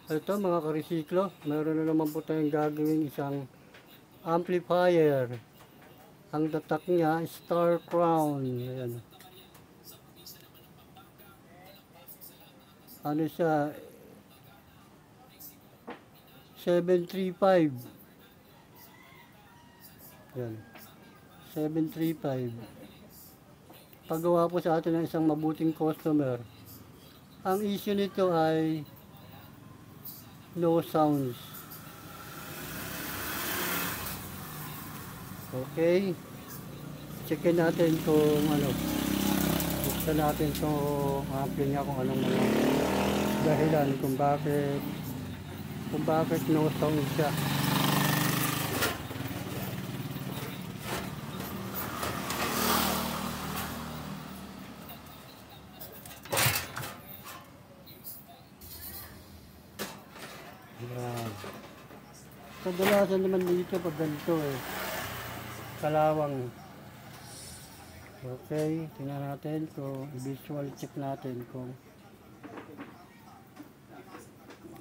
Ito mga karesiklo, meron na naman po tayong gagawin isang amplifier. Ang tatak niya, Star Crown. Ayan. Ano siya? 735. Ayan. 735. Paggawa po sa atin ng isang mabuting customer. Ang issue nito ay no sounds. Okay. Checkin natin kung ano. Buksan natin itong ampli niya kung anong mga dahilan kung bakit no sound siya. Yan. Kadalasan naman dito pag ganito kalawang. Okay, tingnan natin kung visual check natin kung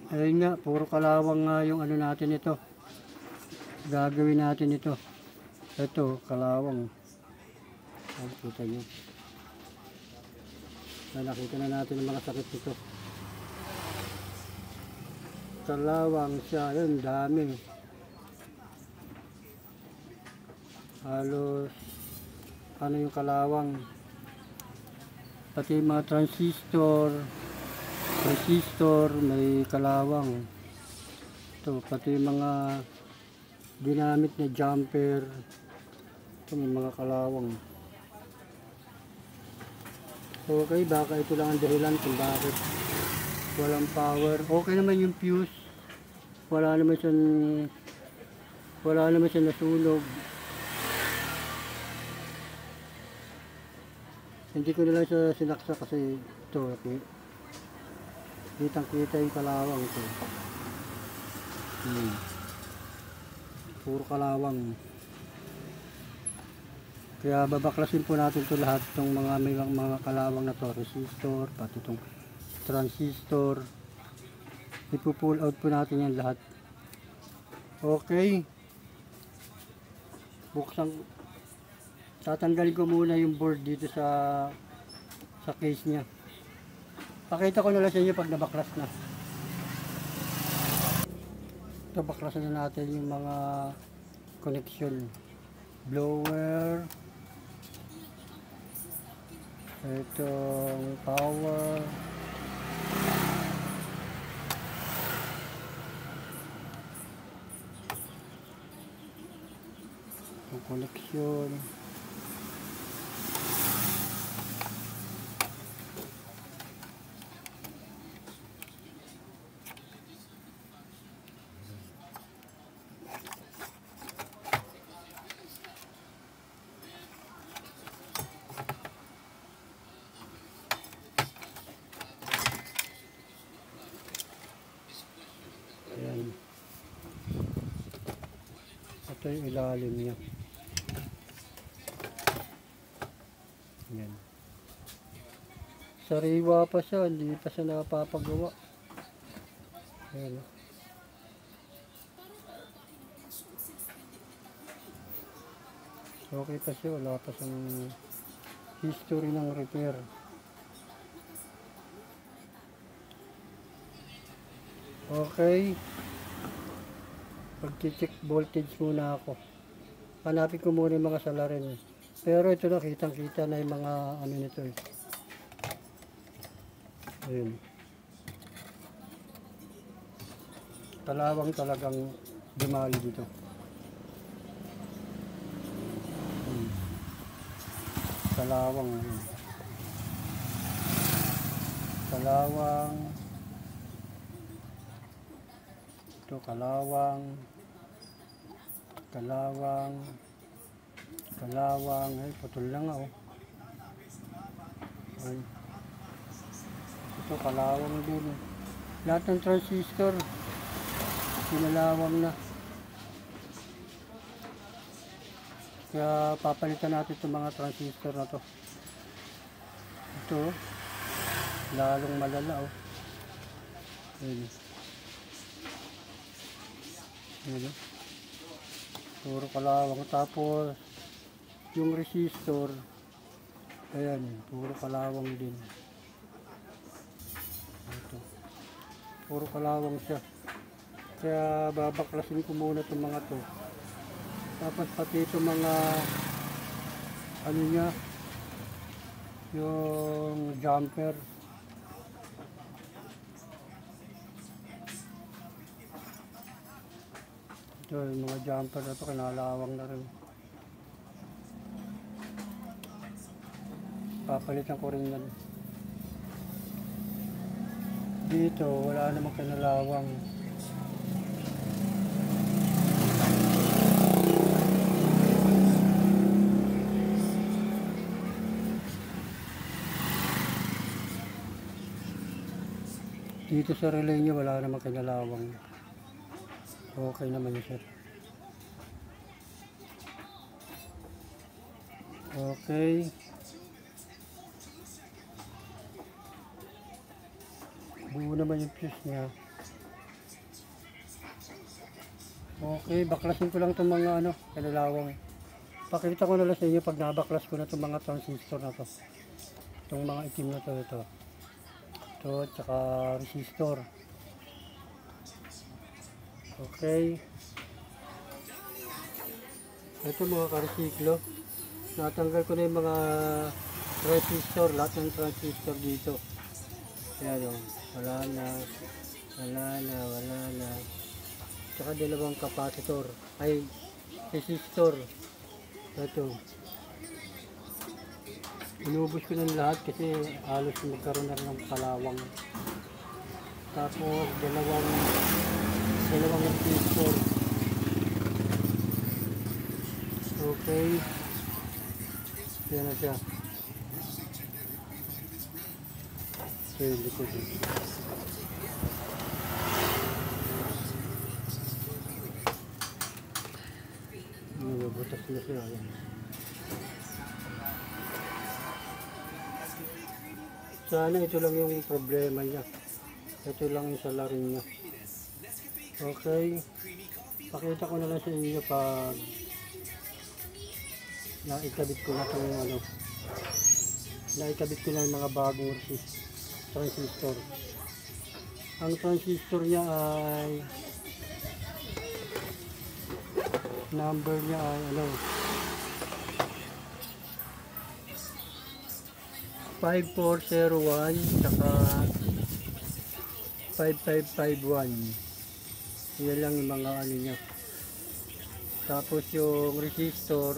ayun nga, puro kalawang nga yung ano natin ito. Gagawin natin ito. Ito, kalawang. Nakita nyo. Nakita na natin ang mga sakit nito. Kalawang siya, yun, dami. Halos ano yung kalawang, pati mga resistor may kalawang. Ito pati mga ginamit na jumper, ito may mga kalawang. Okay, baka ito lang ang dahilan kung bakit walang power. Okay naman yung fuse, wala naman siyang nasunog. Hindi ko na lang siya sinaksa kasi ito, kitang kita yung kalawang ito. Puro kalawang. Kaya babaklasin po natin ito lahat, itong mga kalawang na to, resistor, pati itong transistor. Ipo-pull out po natin yan lahat. Okay. Tatanggalin ko muna yung board dito sa case niya. Pakita ko na lang sa inyo pag nabaklas na. Ito, baklasan na natin yung mga connection. Blower. Itong power. Itong connection. Ayan. Ito yung ilalim niya. Ayan. Sariwa pa siya, hindi pa siya napapagawa. Ayan. Okay pa siya, wala pa siyang history ng repair. Okay. Pag-check voltage muna ako. Hanapin ko muna yung mga salarin. Pero ito na, kitang-kita na yung mga ano nito eh. Ayun. Kalawang talagang dumali dito. Kalawang. Kalawang. Ito, kalawang. Ay, putol lang oh. Ay. Ito, kalawang din. Lahat ng transistor, sinalawang na. Kaya papalitan natin itong mga transistor na to. Ito, lalong malala oh. Ayun. Ano? Puro kalawang. Tapos, yung resistor, ayan, puro kalawang din. Ito. Puro kalawang siya. Kaya babaklasin ko muna itong mga to. Tapos pati itong mga, ano niya, yung jumper. Ito, yung mga jumper na ito, kinalawang na rin. Papalitan ko rin yan. Dito, wala namang kinalawang. Dito sa relay niya, wala namang kinalawang. Okay naman yun, sir. Okay. Buo naman yung fuse niya. Okay, baklasin ko lang itong mga ano, kinalawang. Pakita ko na lang sa inyo pag nabaklas ko na itong mga transistor na to. Itong mga itim na to, ito. Ito, tsaka resistor. Okay. Ito mga karesiklo. Natanggal ko na yung mga resistor, lahat ng transistor dito. Ayan o, wala na. Tsaka dalawang capacitor, ay resistor. Ito. Inubos ko ng lahat kasi halos magkaroon na rin ng kalawang. Tapos dalawang resistor. Okay. Yan na siya. Okay, likod yun. Butas na siya. Yan. Sana ito lang yung problema niya. Ito lang yung salarin niya. Okay. Pakita ko na lang sa inyo pag naikabit ko na itong ano. Naikabit ko na yung mga bagong transistor. Ang transistor niya ay number niya ay ano 5401 saka 5551. Yan lang yung mga ano niya. Tapos yung resistor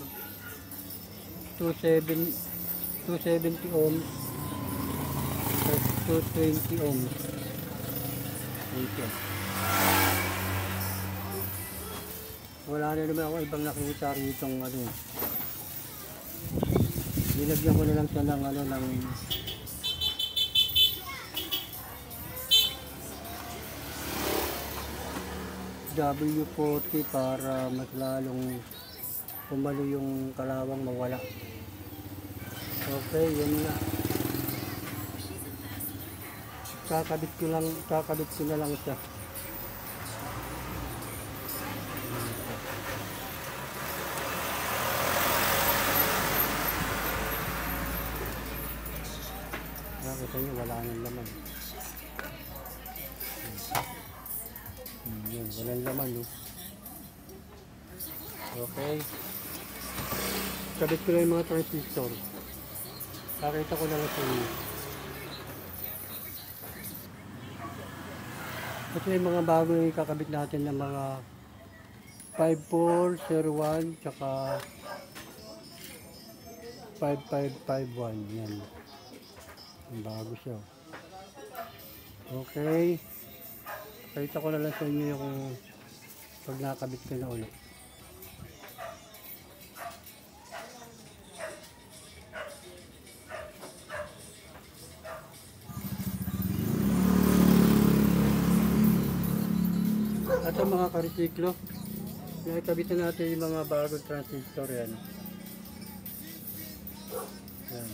270 ohms 220 ohms. Okay. Wala na naman ako ibang nakita rito ng ano. Nilagyan ko na lang siya ng ano ng W40 para mas lalong pumalo yung kalawang mawala. Okay, yun na. Kakabit ko na lang siya. Nakita nyo, wala nang laman. Yun, walang laman. No? Okay. Kabit ko na yung mga transistor. Pakita ko na lang sa inyo. Ito yung mga bago yung kakabit natin ng mga 5401 tsaka 5551. Yan. Ang bago siya. Okay. Pakita ko na lang sa inyo yung pag nakabit ko na ulit. At ang mga karisiklo, nakikabitan natin yung mga bagong transistor yan. Yan.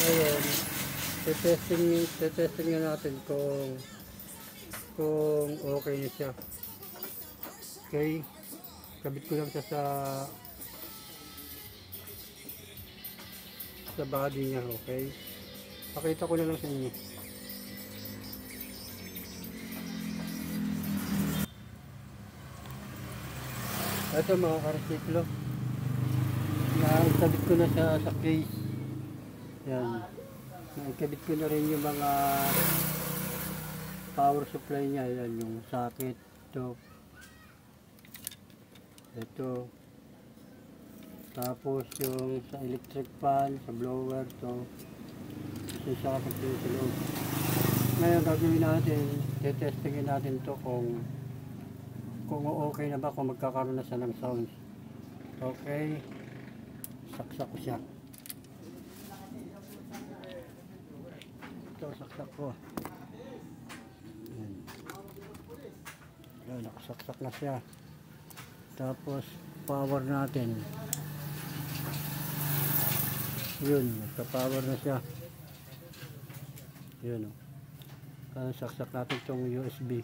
Ngayon, testing nga natin kung kung okay na siya. Okay, kabit ko lang siya sa body niya. Okay, pakita ko na lang sa inyo. Ito mga karsiklo, naikabit ko na siya sa case. Yan, naikabit ko na rin yung mga power supply niya. Yan, yung socket, ito, tapos yung sa electric fan, sa blower, yung socket yung sa loob. Ngayon gagawin natin, tetestingin natin to kung okay na ba, kung magkakaroon na siya ng sounds. Okay, saksak ko siya. Ito, saksak ko. Ayan, nakasaksak na siya. Tapos power natin. Yun, nagka-power na siya. Yun, saksak natin itong USB.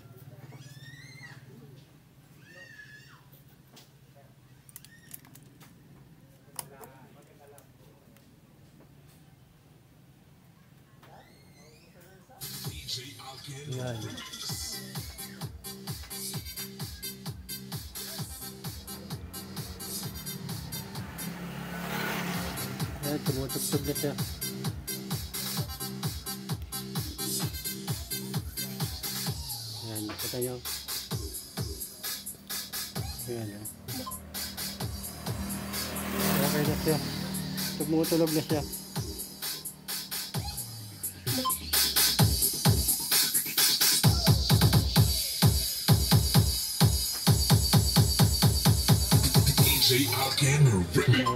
Yan. Ayan, tumutugtog na siya. Ayan, nakita nyo. Ayan, okay na siya. Tumutulog na siya.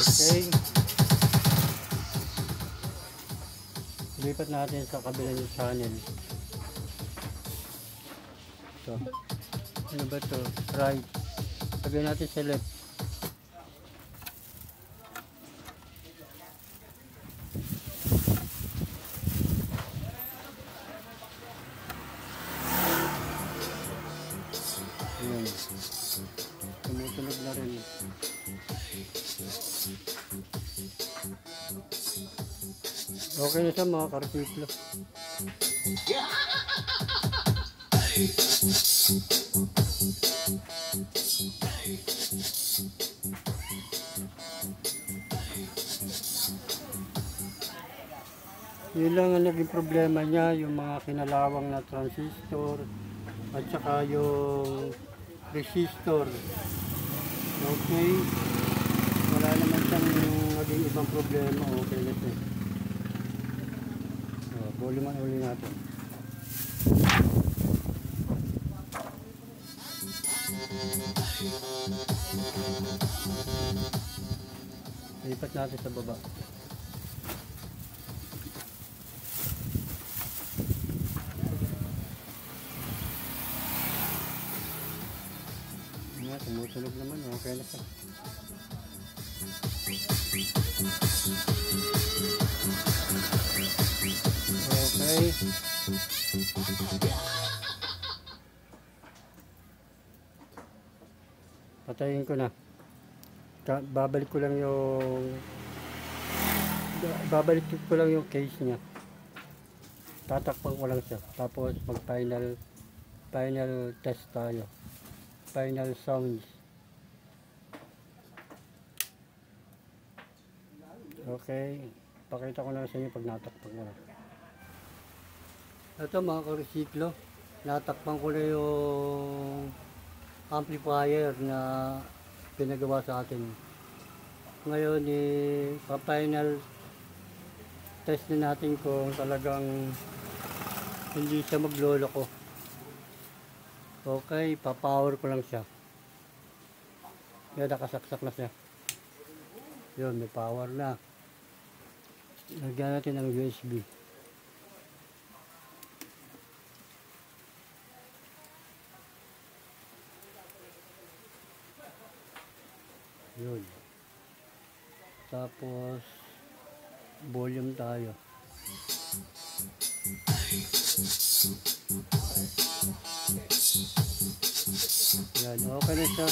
Okay. Lipat natin sa kabilang channel. Ito. Ano ba ito? Right. Lagyan natin sa left. Ayan. Tumutunog na rin. Okay na siya mga karsiklo. Yun lang ang naging problema niya, yung mga kinalawang na transistor at saka yung resistor. Okay, wala naman siyang naging ibang problema. Okay na siya. Volume uli natin. Lipat natin sa baba. Tumutunog naman, okay na siya. Okay. Patayin ko na. Babalik ko lang yung case niya. Tatakpan ko lang siya. Tapos mag final test tayo. Final sounds. Okay, pakita ko na sa inyo pag natakpan ko na. Ito mga karesiklo, natakpan ko na yung amplifier na pinagawa sa atin. Ngayon pa-final test na natin kung talagang hindi siya magloloko. Okay, pa-power ko lang siya. Yan, nakasaksak na siya. Yun, may power na. Lagyan natin ng USB. Yun. Tapos, volume tayo. na siya.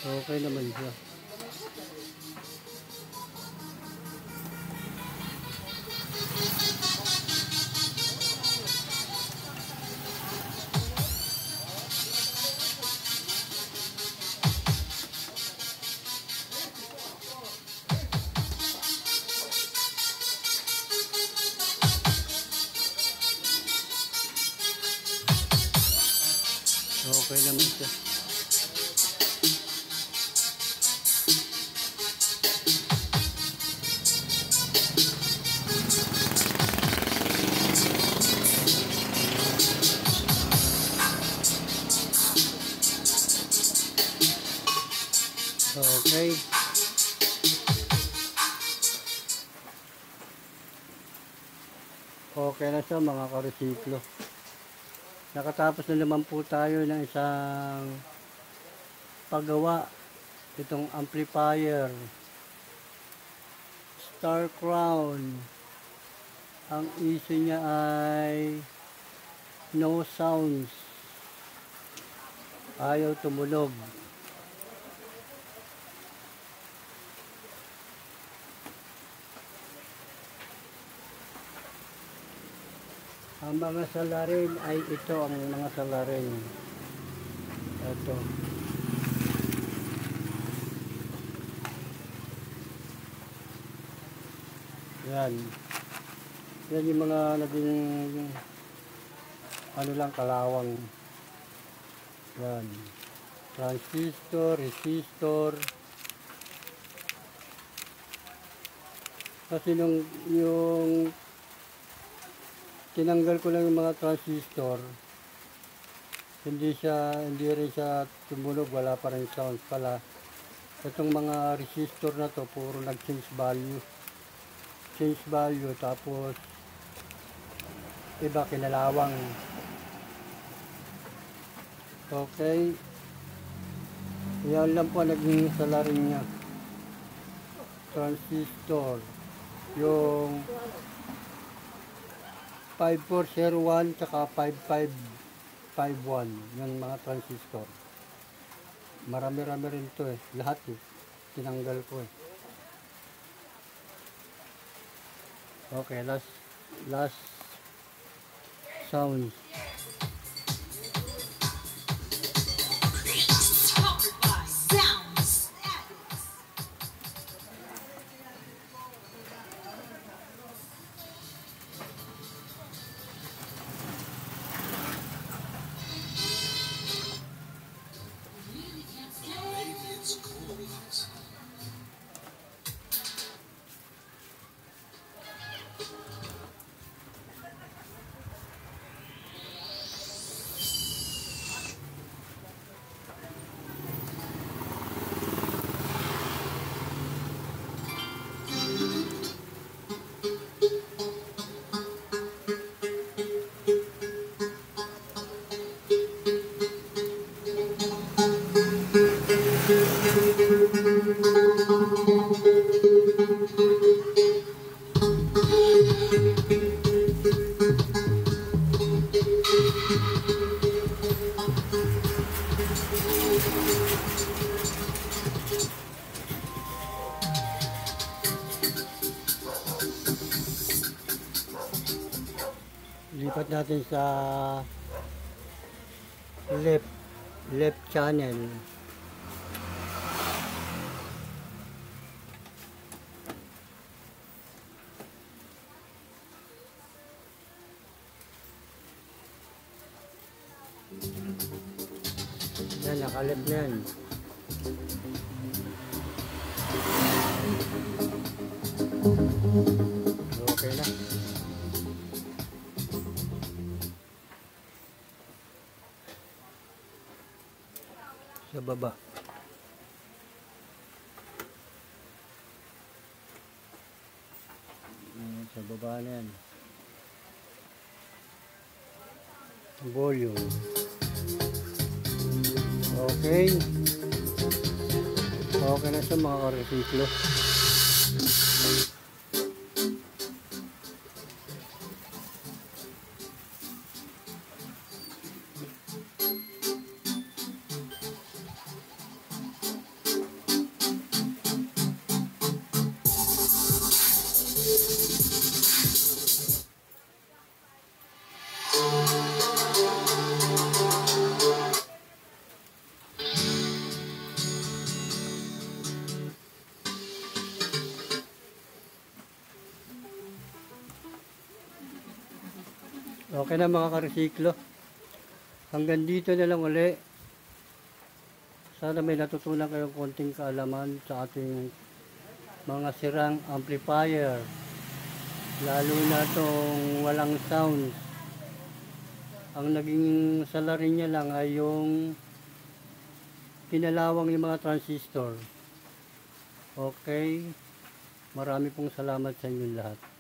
Okay naman siya. Okay naman siya. Okay. Okay na siya mga karesiklo. Nakatapos na naman po tayo ng isang paggawa itong amplifier Star Crown. Ang issue niya ay no sounds, ayaw tumulog. Ang mga salarin ay ito, ang mga salarin. Ito. Yan. Yan yung mga naging ano lang, kalawang. Yan. Transistor, resistor. Kasi yung tinanggal ko lang yung mga transistor, hindi rin siya tumulog, wala pa rin sounds pala. Itong mga resistor na to, puro nag-change value. Change value, tapos iba kinalawang. Okay. Yan lang po naging salarin niya. Transistor. Yung 5401 tsaka 5551 yung mga transistor. Marami-rami rin to eh. Lahat eh. Tinanggal ko eh. Okay, last sound. Lipat natin sa left channel. Yan, naka-left na yan. Okay na. Sa baba. Sa baba na yan. Volume. Okay. Okay na siya mga ka-resiklo. Okay na mga ka-resiklo. Hanggang dito na lang uli. Sana may natutunan kayong konting kaalaman sa ating mga sirang amplifier. Lalo na itong walang sound. Ang naging salarin niya lang ay yung pinalawang yung mga transistor. Okay. Marami pong salamat sa inyong lahat.